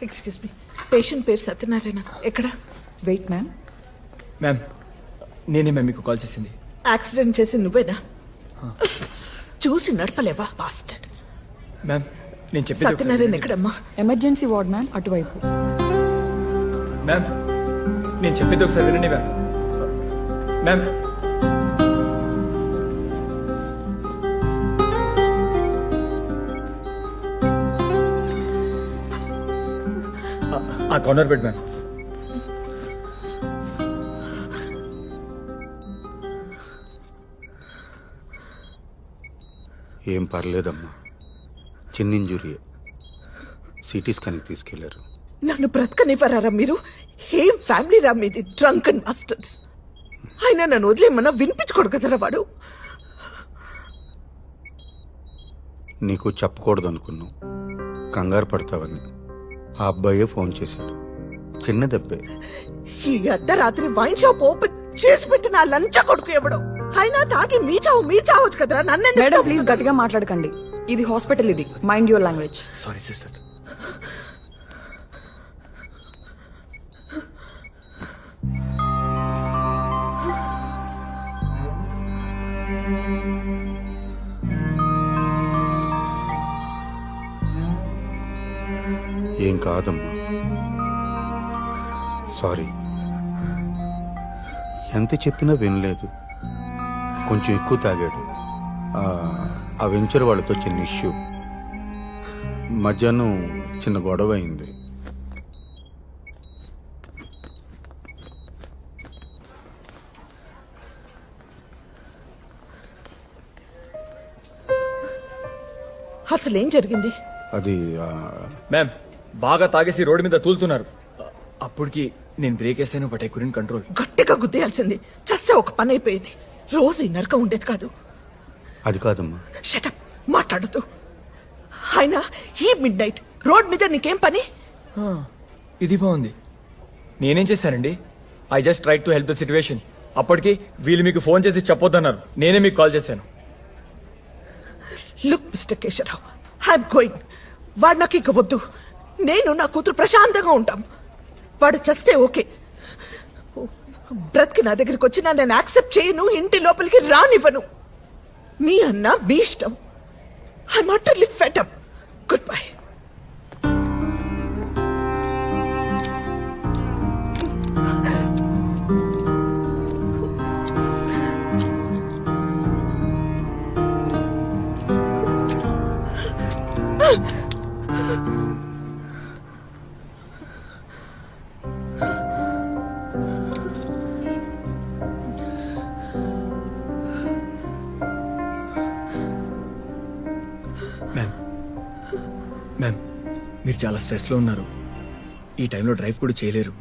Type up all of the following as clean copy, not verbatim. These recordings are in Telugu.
ఎక్స్క్యూజ్ మీ, పేషెంట్ పేరు సత్యనారాయణ. ఎక్కడ? Wait ma'am. మ్యామ్ నేనే మ్యామ్ మీకు కాల్ చేసింది. యాక్సిడెంట్ చేసి నువ్వేనా? చూసి నడపలేవా బాస్టర్డ్? మ్యామ్ నేను చెప్పేది ఒకసారి సత్యనారాయణ వినండి. ఎక్కడమ్మా? ఎమర్జెన్సీ వార్డ్ మ్యామ్, అటువైపు. మ్యామ్ నేను చెప్పేది ఒకసారి వినండి మ్యామ్. మ్యామ్ ఆ కార్నర్ బెడ్ మ్యామ్. ఏం పర్లేదమ్మా, చిన్న ఇంజురీ. సిటీ స్కాన్కి తీసుకెళ్లారు. నన్ను బ్రతకనివ్వరారా మీరు? ఏం ఫ్యామిలీ రా మీది? Drunk and bastards. ఆయన నన్ను వదిలేమన్నా వినిపించుకోడు కదరా వాడు. నీకు చెప్పకూడదు అనుకున్నావు, కంగారు పడతావని. ఆ అబ్బాయే ఫోన్ చేశాడు. చిన్న దెబ్బే. ఈ అర్ధరాత్రి వైన్ షాప్ ఓపెన్ చేసి పెట్టిన ఆ లంచా కొడుకు ఎవడో. అయినా తాగి మీ చావచ్చు కదరా. నన్ను మేడం ప్లీజ్ గట్టిగా మాట్లాడకండి. ఇది హాస్పిటల్, ఇది mind your language. Sorry sister. ఏం కాదమ్మా, సారీ. ఎంత చెప్పినా వినలేదు. కొంచెం ఎక్కువ తాగాడు. ఆ వెంచర్ వాళ్ళతో చిన్న ఇష్యూ. మధ్యాహ్నం చిన్న గొడవ అయింది. అసలేం జరిగింది? అది మ్యామ్ బాగా తాగేసి రోడ్డు మీద తూలుతున్నారు. అప్పటికి నేను బ్రేక్ వేసాను, బట్ ఐ కుడెంట్ కంట్రోల్. గట్టిగా గుద్దేయాల్సింది. చస్తే ఒక పని అయిపోయేది. రోజు ఈ నరకం ఉండేది కాదు. అది కాదమ్మా. షటప్, మాట్లాడుతూ. ఆయన ఈ మిడ్ నైట్ రోడ్ మీద నీకేం పని? ఇది బాగుంది. నేనేం చేశానండి? I just try to help the situation. అప్పటికి వీళ్ళు మీకు ఫోన్ చేసి చెప్పొద్దన్నారు. నేనే మీకు కాల్ చేశాను. Look mister Keshavarao, I'm going. వాడు నాకు ఇక వద్దు. నేను నా కూతురు ప్రశాంతంగా ఉంటాం. వాడు చస్తే ఓకే. బ్రతికి నా దగ్గరికి వచ్చినా నేను యాక్సెప్ట్ చేయను. ఇంటి లోపలికి రానివ్వను. మీ అన్న మీ ఇష్టం. I'm utterly fed up. Good bye. Ma'am మీరు చాలా స్ట్రెస్లో ఉన్నారు. ఈ టైంలో డ్రైవ్ కూడా చేయలేరు.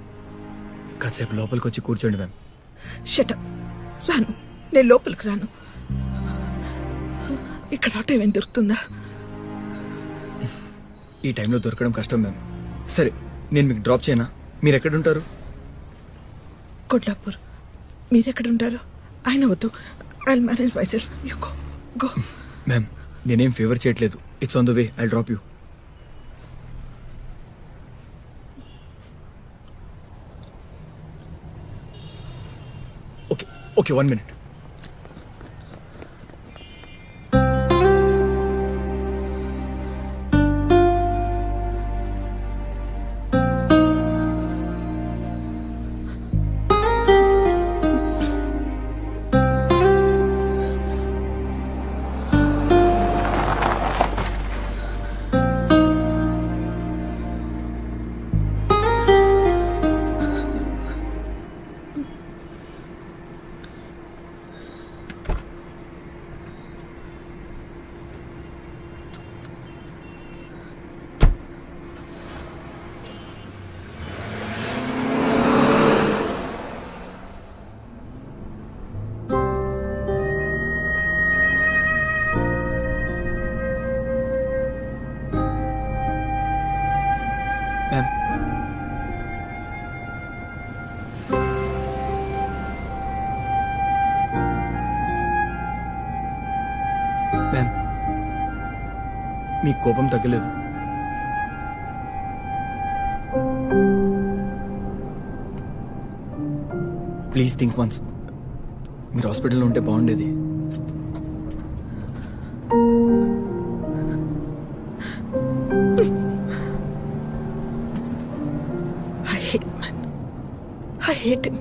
కాసేపు లోపలికి వచ్చి కూర్చోండి మ్యామ్. షటప్. రాను, నేను లోపలికి రాను. ఇక్కడ ఆటో ఏమైనా దొరుకుతుందా? ఈ టైంలో దొరకడం కష్టం మ్యామ్. సరే నేను మీకు డ్రాప్ చేయనా? మీరు ఎక్కడుంటారు? కొడ్లాపూర్. మీరెక్కడుంటారు? ఆయన వద్దు. I manage myself. You go go. Ma'am నేనేం ఫేవర్ చేయట్లేదు. It's on the way. I drop you. Okay okay, 1 minute. Ma'am ma'am మీ కోపం తగ్గలేదు. Please think once. మీరు హాస్పిటల్లో ఉంటే బాగుండేది. I hate man. I hate him.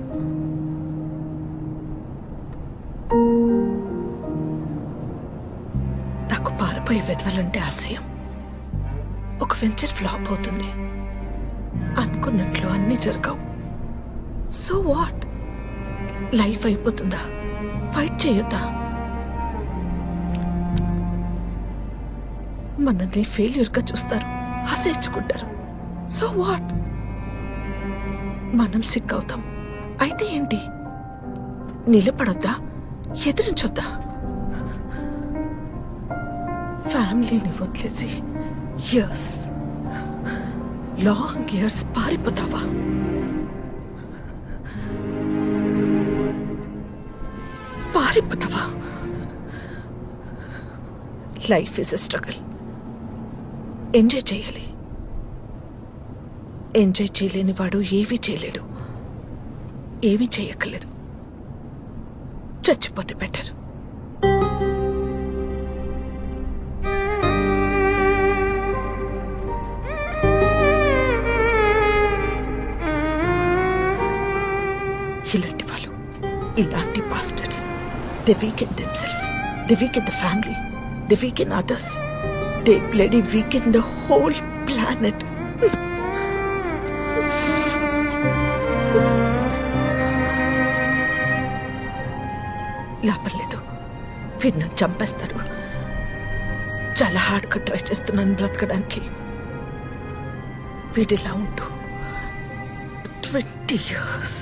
నాకు పారిపోయి వెతవాలంటే అసహ్యం. ఒక వెంచర్ ఫ్లాప్ అవుతుంది, అనుకున్నట్లు అన్ని జరగవు. So what? లైఫ్ అయిపోతుందా? ఫైట్ చేయొద్దా? మనల్ని ఫెయిల్యూర్ గా చూస్తారు, అసహించుకుంటారు. So what? మనం సిక్ అవుతాం. అయితే ఏంటి? నిలబడొద్దా? ఎదిరించొద్దా? ఫ్యామిలీని వదిలేసి ఇయర్స్, లాంగ్ ఇయర్స్ పారిపోతావా? పారిపోతావా? Life is a struggle. Enjoy చేయాలి. ఎంజాయ్ చేయలేని వాడు ఏమీ చేయలేడు. ఏమీ చేయక్కర్లేదు. చచ్చిపోతే బెటర్. ఇలాంటి వాళ్ళు, ఇలాంటి pastors, they weaken themself, they weaken the family, they weaken others, they bloody weaken the whole planet. లాభం లేదు, వీడు నన్ను చంపేస్తాడు. చాలా హార్డ్గా ట్రై చేస్తున్నాను బ్రతకడానికి. వీడిలా ఉంటూ 20 years.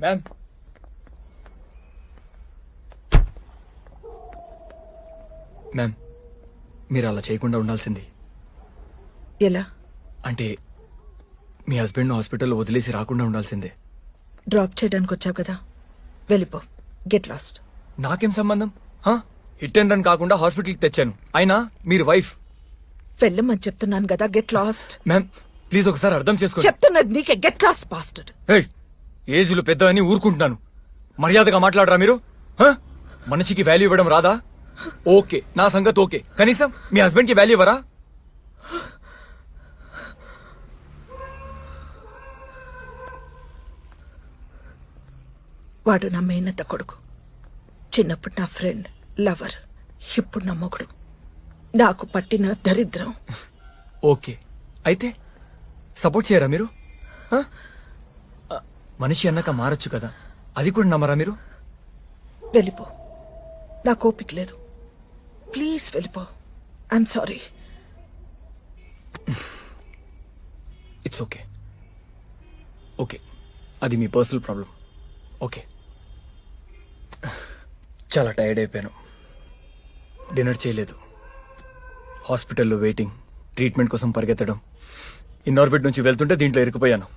మ్యామ్, మ్యామ్, మీరు అలా చేయకుండా ఉండాల్సింది. ఎలా? అంటే మీ హస్బెండ్ హాస్పిటల్లో వదిలేసి రాకుండా ఉండాల్సిందే. డ్రాప్ చేయడానికి వచ్చావు కదా, వెళ్ళిపో. Get lost. నాకేం సంబంధం? హిట్ అండ్ రన్ కాకుండా హాస్పిటల్కి తెచ్చాను. అయినా మీరు వైఫ్. వెళ్ళమని చెప్తున్నాను కదా, గెట్ లాస్ట్. మ్యామ్ ప్లీజ్ ఒకసారి అర్థం చేసుకోండి. చెప్తున్నది నీకే. Get lost పాస్టర్డ్. ఏజ్ లో పెద్ద అని ఊరుకుంటున్నాను. మర్యాదగా మాట్లాడరా మీరు? మనిషికి వాల్యూ ఇవ్వడం రాదా? ఓకే, నా సంగతి ఓకే. కనీసం మీ హస్బెండ్ కి వాల్యూ ఇవ్వరా? వాడు నా మేనత్త కొడుకు. చిన్నప్పుడు నా ఫ్రెండ్, లవర్. ఇప్పుడు నా మొగుడు. నాకు పట్టిన దరిద్రం. ఓకే, అయితే సపోర్ట్ చేయరా మీరు? మనిషి అన్నాక మారచ్చు కదా, అది కూడా నమ్మరా మీరు? వెళ్ళిపో. నాకు ఓపిక లేదు. ప్లీజ్ వెళ్ళిపో. I'm sorry. It's okay. Okay, అది మీ పర్సనల్ ప్రాబ్లం. ఓకే, చాలా టైర్డ్ అయిపోయాను. డిన్నర్ చేయలేదు. హాస్పిటల్లో వెయిటింగ్, ట్రీట్మెంట్ కోసం పరిగెత్తడం. ఇన్నార్బిట్ నుంచి వెళ్తుంటే దీంట్లో ఇరుక్కుపోయాను.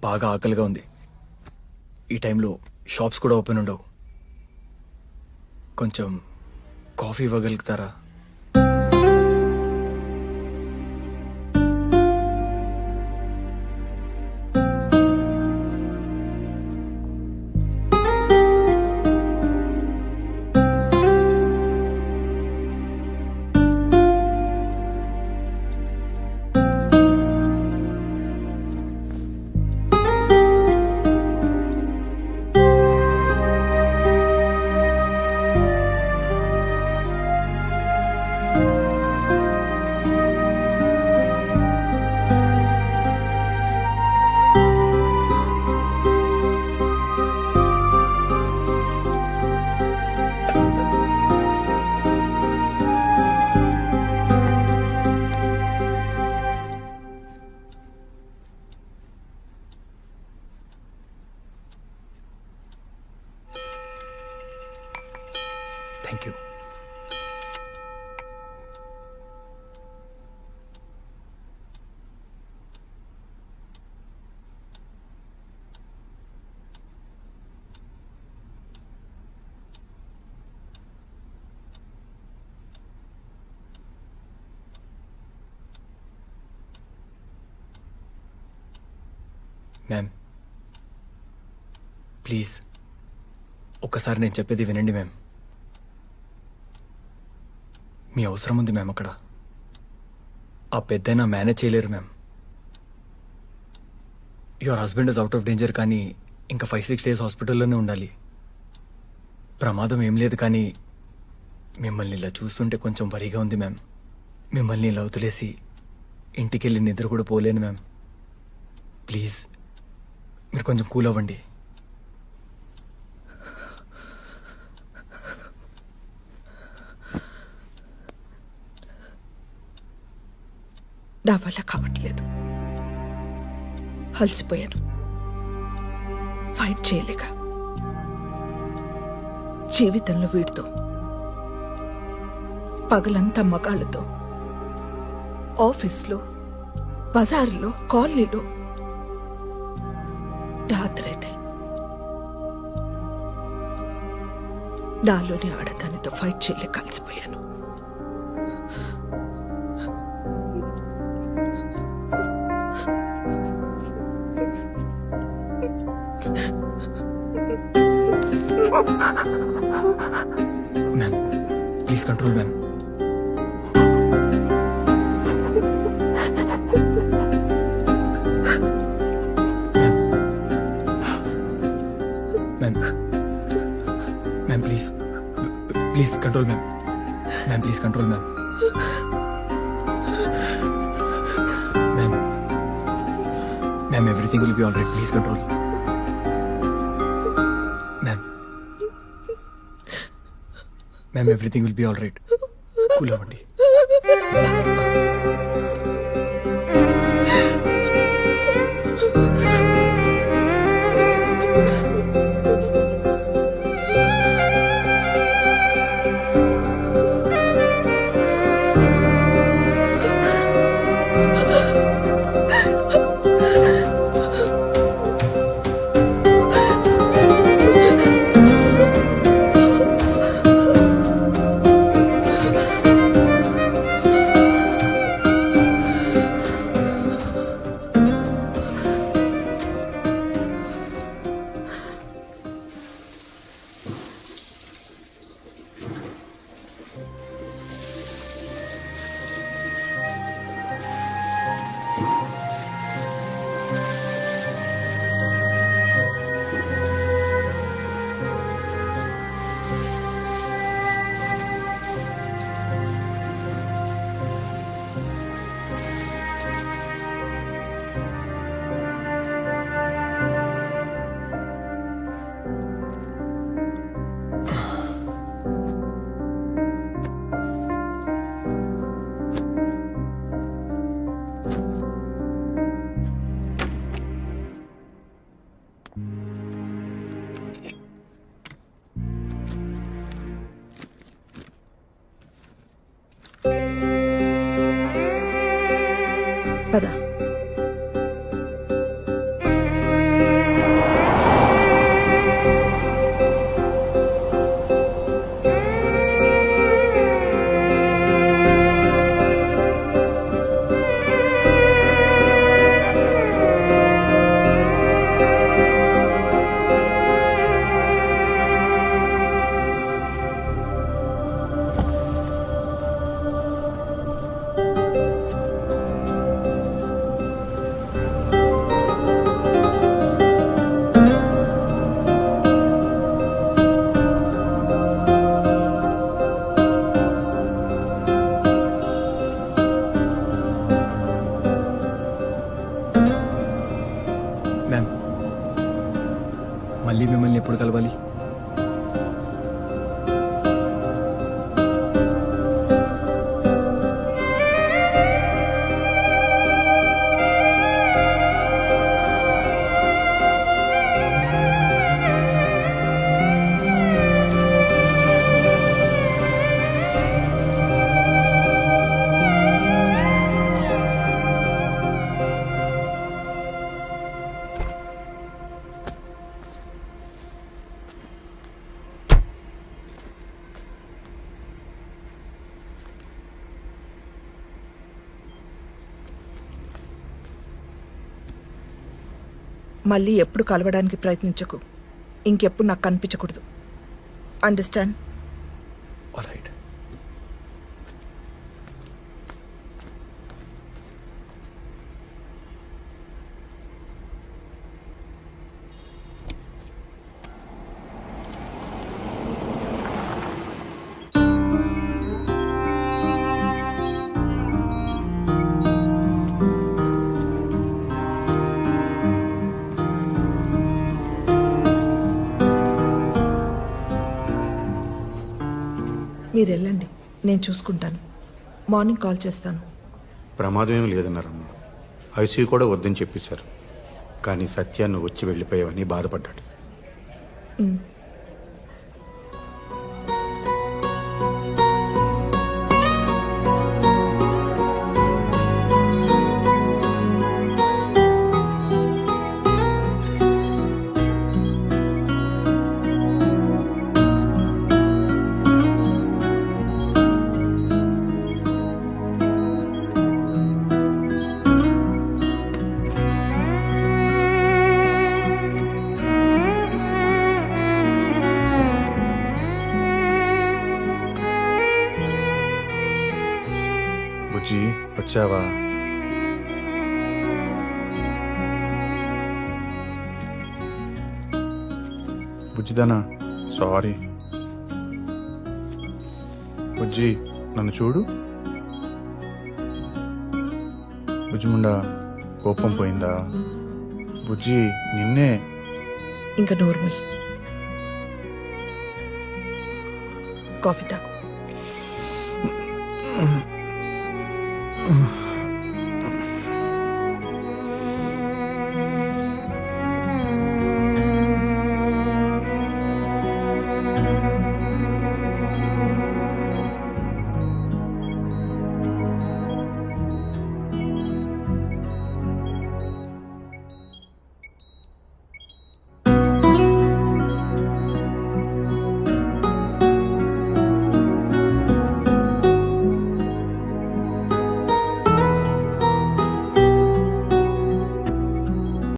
బాగా ఆకలిగా ఉంది. ఈ టైంలో షాప్స్ కూడా ఓపెన్ ఉండవు. కొంచెం కాఫీ ఇవ్వగలుగుతారా? మ్యామ్ ప్లీజ్ ఒక్కసారి నేను చెప్పేది వినండి మ్యామ్. మీ అవసరం ఉంది మ్యామ్ అక్కడ. ఆ పెద్దయినా మేనేజ్ చేయలేరు ma'am. Your husband is out of danger, కానీ ఇంకా 5-6 days హాస్పిటల్లోనే ఉండాలి. ప్రమాదం ఏం లేదు, కానీ మిమ్మల్ని ఇలా చూస్తుంటే కొంచెం వరిగా ఉంది మ్యామ్. మిమ్మల్ని ఇలా వదిలేసి ఇంటికెళ్ళి నిద్ర కూడా పోలేను మ్యామ్. ప్లీజ్ మీరు కొంచెం కూల్ అవ్వండి. నా వల్ల కావట్లేదు. అలసిపోయాను. ఫైట్ చేయలేక జీవితంలో వీడితో పగలంతా మగాళ్ళతో, ఆఫీస్లో, బజార్లో, కాలనీలో, రాత్రైతే నాలోని ఆడదానితో ఫైట్ చేయలేక కలిసిపోయాను. Ma'am please control ma'am. Ma'am please please control ma'am. Ma'am please control ma'am. Ma'am ma'am everything will be all right. Please control ma'am. Ma'am everything will be all right. Cool అవ్వండి. పద. మళ్ళీ ఎప్పుడు కలవడానికి ప్రయత్నించకు. ఇంకెప్పుడు నాకు కనిపించకూడదు. అండర్స్టాండ్? All right. మీరు వెళ్ళండి, నేను చూసుకుంటాను. మార్నింగ్ కాల్ చేస్తాను. ప్రమాదం ఏం లేదన్నారమ్మా. ఐసీయూ కూడా వద్దని చెప్పేశారు. కానీ సత్యాన్ని వచ్చి వెళ్ళిపోయావని బాధపడ్డాడు. బుజ్జి వచ్చావా? బుజ్జిదానా, సారీ. బుజ్జి నన్ను చూడు. బుజ్జిముండా, కోపం పోయిందా? బుజ్జి నిన్నే. ఇంకా నోర్మల్. కాఫీ తాగు.